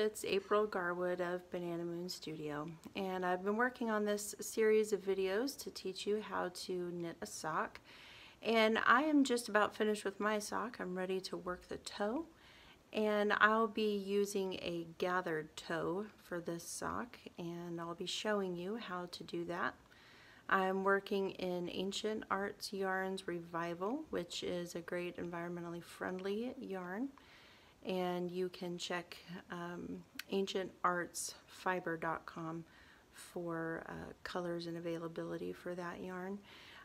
it's April Garwood of Banana Moon Studio, and I've been working on this series of videos to teach you how to knit a sock. And I am just about finished with my sock. I'm ready to work the toe, and I'll be using a gathered toe for this sock, and I'll be showing you how to do that. I'm working in Ancient Arts Yarns Revival, which is a great environmentally friendly yarn. And you can check ancientartsfibre.com for colors and availability for that yarn.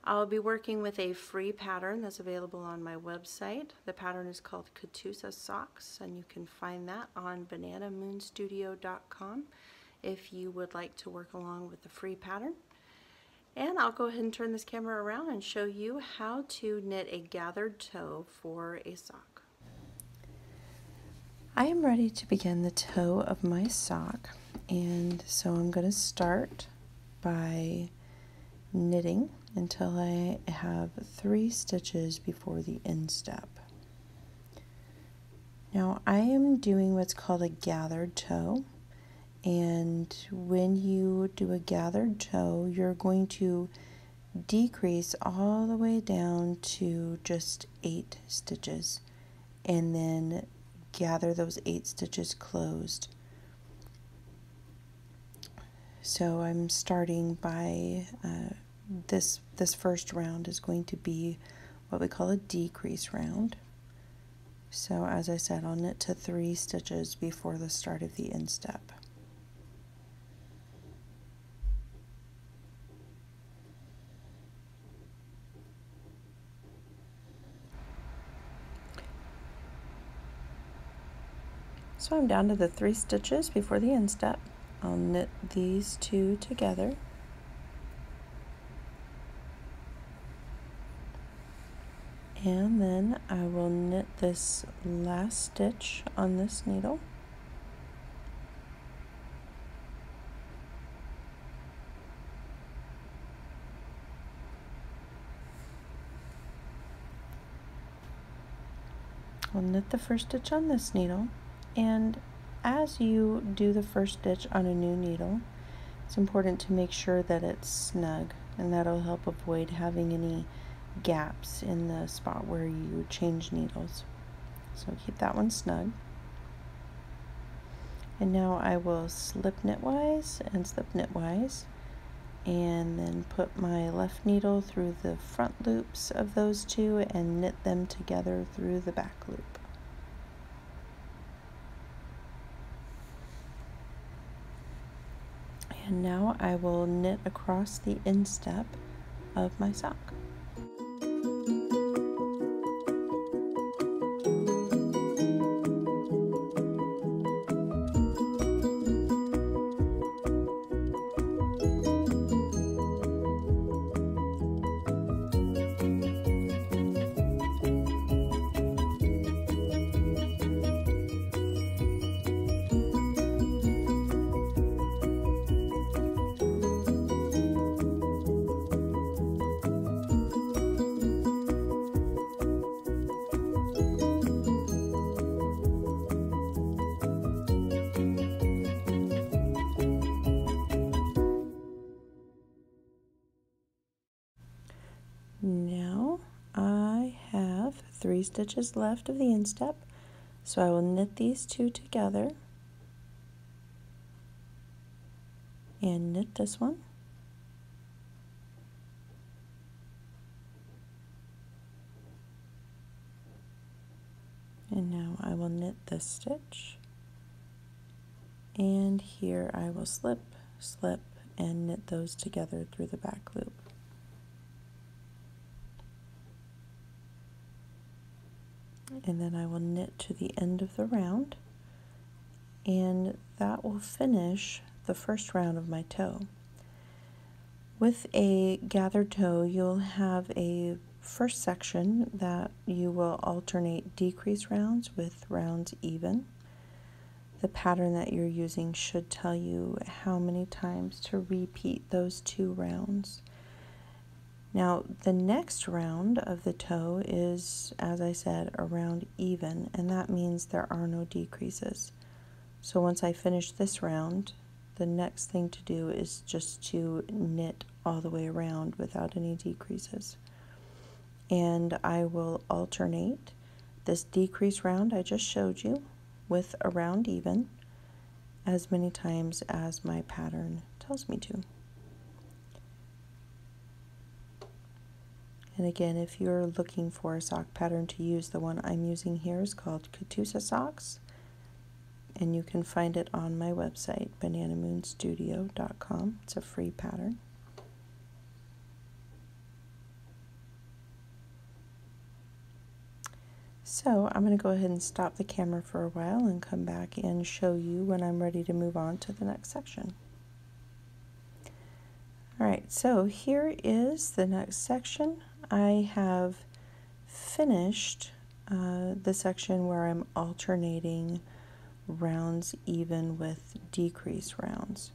I'll be working with a free pattern that's available on my website. The pattern is called Katusa Socks, and you can find that on bananamoonstudio.com if you would like to work along with the free pattern. And I'll go ahead and turn this camera around and show you how to knit a gathered toe for a sock. I am ready to begin the toe of my sock, and so I'm going to start by knitting until I have 3 stitches before the instep. Now I am doing what's called a gathered toe, and when you do a gathered toe, you're going to decrease all the way down to just 8 stitches, and then gather those 8 stitches closed. So I'm starting by this first round is going to be what we call a decrease round. So as I said, I'll knit to 3 stitches before the start of the instep. So I'm down to the 3 stitches before the instep. I'll knit these 2 together. And then I will knit this last stitch on this needle. I'll knit the first stitch on this needle. And as you do the first stitch on a new needle, it's important to make sure that it's snug, and that'll help avoid having any gaps in the spot where you change needles. So keep that one snug. And now I will slip knitwise and slip knitwise, and then put my left needle through the front loops of those 2 and knit them together through the back loop. And now I will knit across the instep of my sock. Now I have 3 stitches left of the instep, so I will knit these 2 together and knit this one. And now I will knit this stitch, and here I will slip, slip, and knit those together through the back loop. And then I will knit to the end of the round, and that will finish the first round of my toe. With a gathered toe, you'll have a first section that you will alternate decrease rounds with rounds even. The pattern that you're using should tell you how many times to repeat those 2 rounds. Now, the next round of the toe is, as I said, a round even, and that means there are no decreases. So once I finish this round, the next thing to do is just to knit all the way around without any decreases. And I will alternate this decrease round I just showed you with a round even as many times as my pattern tells me to. And again, if you're looking for a sock pattern to use, the one I'm using here is called Katusa Socks, and you can find it on my website, bananamoonstudio.com. It's a free pattern. So I'm going to go ahead and stop the camera for a while and come back and show you when I'm ready to move on to the next section. Alright, so here is the next section. I have finished the section where I'm alternating rounds even with decrease rounds.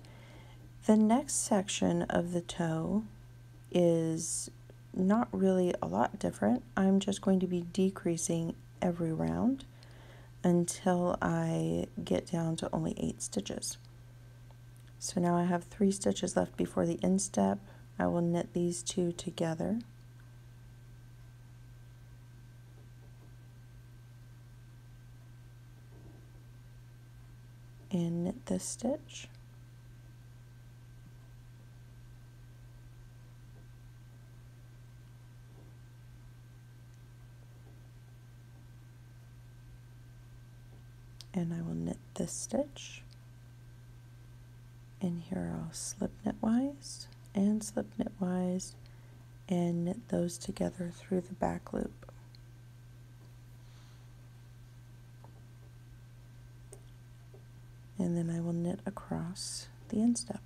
The next section of the toe is not really a lot different. I'm just going to be decreasing every round until I get down to only 8 stitches. So now I have 3 stitches left before the instep. I will knit these two together. And knit this stitch. And I will knit this stitch. And here I'll slip knitwise and slip knitwise and knit those together through the back loop. And then I will knit across the instep.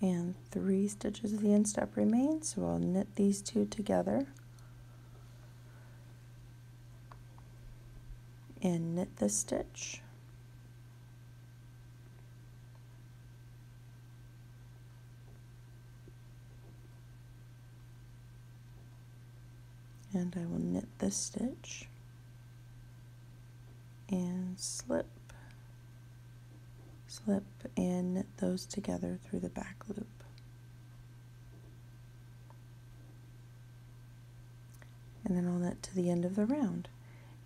And 3 stitches of the instep remain, so I'll knit these two together and knit this stitch. And I will knit this stitch and slip, slip, and knit those together through the back loop. And then I'll knit to the end of the round.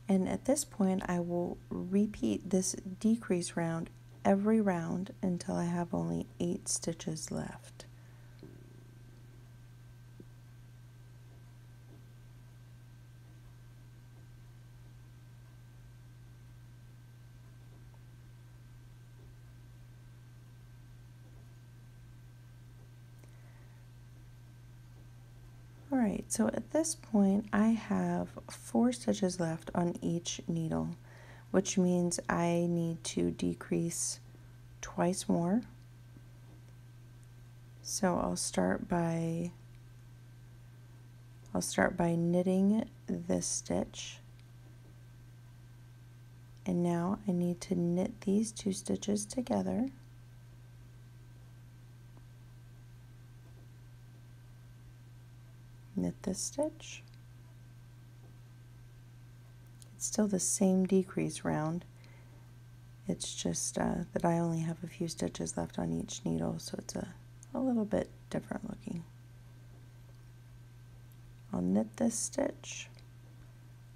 And at this point I will repeat this decrease round every round until I have only 8 stitches left. Alright, so at this point I have 4 stitches left on each needle, which means I need to decrease twice more. So I'll start by knitting this stitch, and now I need to knit these 2 stitches together. Knit this stitch. It's still the same decrease round. It's just that I only have a few stitches left on each needle, so it's a little bit different looking. I'll knit this stitch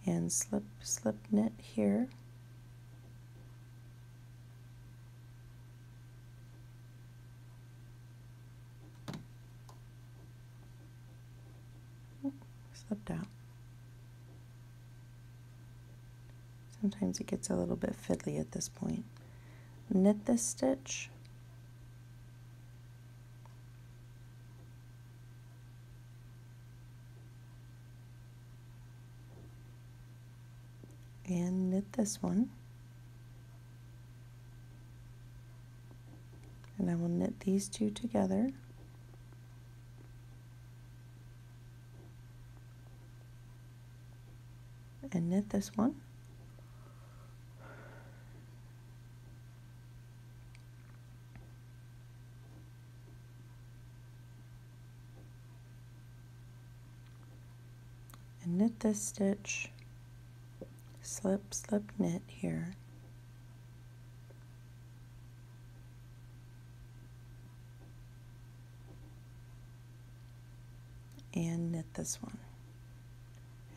and slip, slip knit here. Slipped out. Sometimes it gets a little bit fiddly at this point. Knit this stitch. And knit this one. And I will knit these 2 together. and knit this one. And knit this stitch, slip, slip, knit here. And knit this one.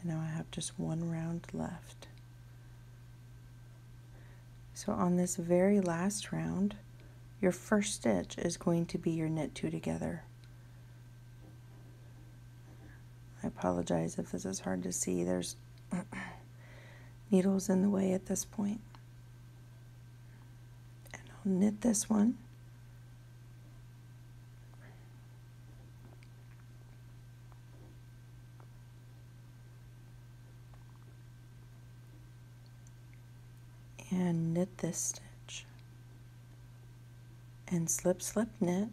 And now I have just one round left. So on this very last round, your first stitch is going to be your knit two together. I apologize if this is hard to see. There's needles in the way at this point. And I'll knit this one. And knit this stitch. And slip, slip, knit.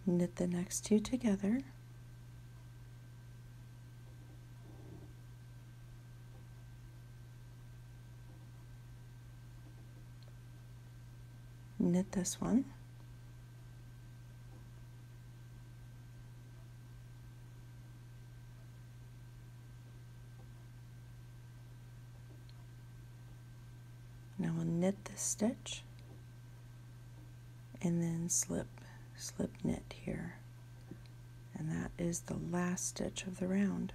Knit the next two together. Knit this one. Now we'll knit this stitch and then slip, slip, knit here. And that is the last stitch of the round.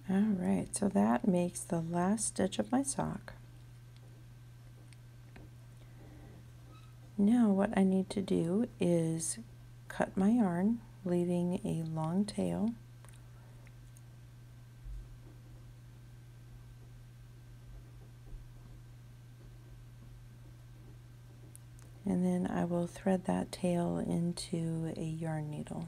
Alright, so that makes the last stitch of my sock. Now what I need to do is cut my yarn, leaving a long tail. And then I will thread that tail into a yarn needle.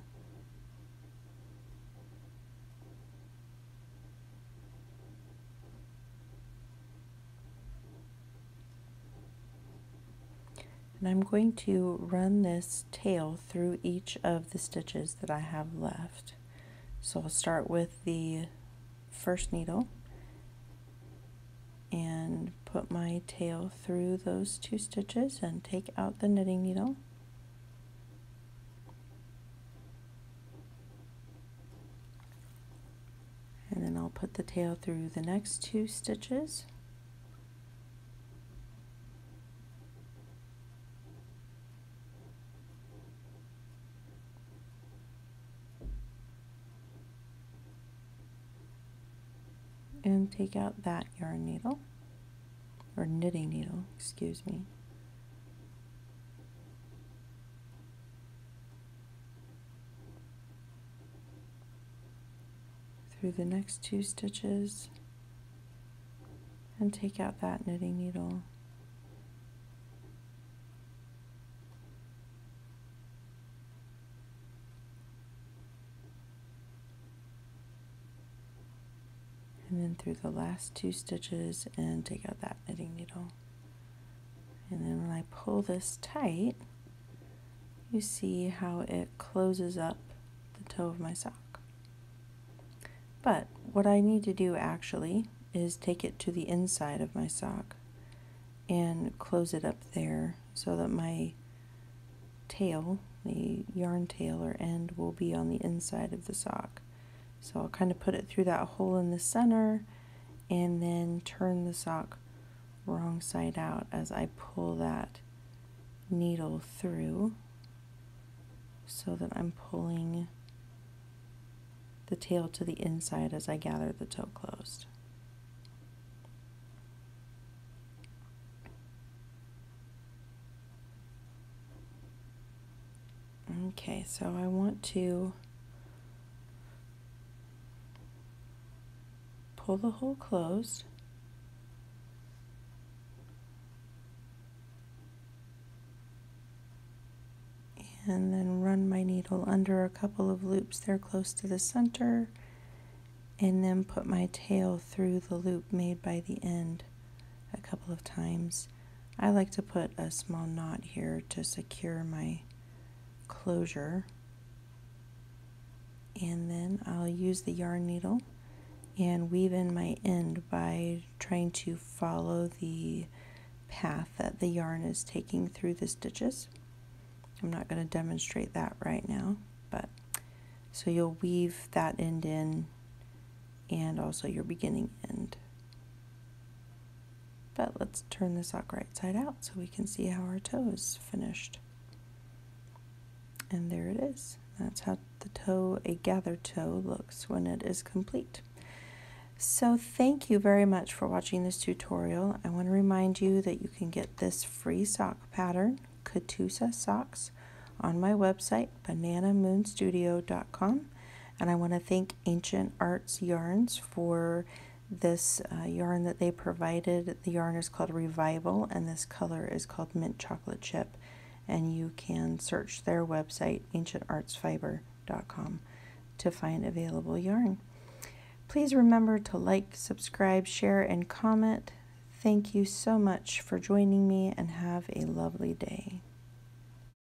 And I'm going to run this tail through each of the stitches that I have left. So I'll start with the first needle and put my tail through those two stitches and take out the knitting needle. And then I'll put the tail through the next two stitches. And take out that yarn needle, or knitting needle, excuse me. Through the next two stitches, and take out that knitting needle. And then through the last two stitches and take out that knitting needle. And then when I pull this tight, you see how it closes up the toe of my sock. But what I need to do actually is take it to the inside of my sock and close it up there so that my tail, the yarn tail or end, will be on the inside of the sock. So I'll kind of put it through that hole in the center and then turn the sock wrong side out as I pull that needle through so that I'm pulling the tail to the inside as I gather the toe closed. Okay, so I want to pull the hole closed. And then run my needle under a couple of loops there close to the center, and then put my tail through the loop made by the end a couple of times. I like to put a small knot here to secure my closure. And then I'll use the yarn needle and weave in my end by trying to follow the path that the yarn is taking through the stitches. I'm not going to demonstrate that right now, but so you'll weave that end in and also your beginning end. But let's turn the sock right side out so we can see how our toe is finished. And there it is. That's how the toe, a gathered toe, looks when it is complete. So thank you very much for watching this tutorial. I want to remind you that you can get this free sock pattern, Katusa socks, on my website, bananamoonstudio.com. And I want to thank Ancient Arts Yarns for this yarn that they provided. The yarn is called Revival, and this color is called Mint Chocolate Chip. And you can search their website, ancientartsfiber.com, to find available yarn. Please remember to like, subscribe, share, and comment. Thank you so much for joining me, and have a lovely day.